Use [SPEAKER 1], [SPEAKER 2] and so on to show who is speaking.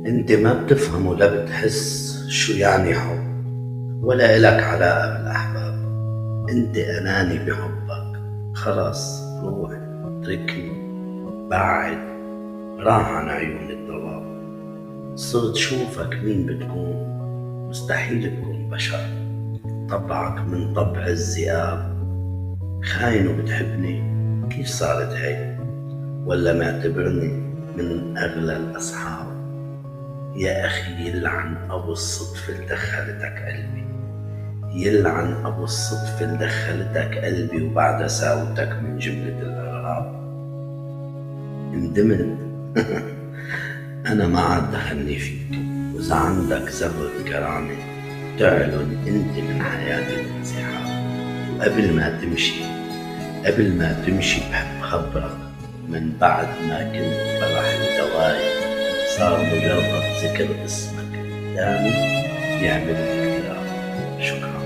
[SPEAKER 1] انت ما بتفهم ولا بتحس شو يعني حب، ولا إلك علاقة بالأحباب. انت أناني بحبك. خلص روح، اتركني، بعد، راح عن عيون الضباب. صرت شوفك مين بتكون، مستحيل تكون بشر. طبعك من طبع الذئاب، خاين وبتحبني. كيف صارت هيك؟ ولا معتبرني من أغلى الأصحاب؟ يا أخي يلعن أبو الصدفة اللي دخلتك قلبي، يلعن أبو الصدفة اللي دخلتك قلبي، وبعدها ساوتك من جملة الأغراب. اندمت. أنا ما عاد دخلني فيك، وإذا عندك ذرة كرامة تعلن أنت من حياتي الانسحاب. وقبل ما تمشي بحب خبرك، من بعد ما كنت فرح الدوايا صار مجرد ذكر اسمك قدامي يعمل اكتئاب. شكرا.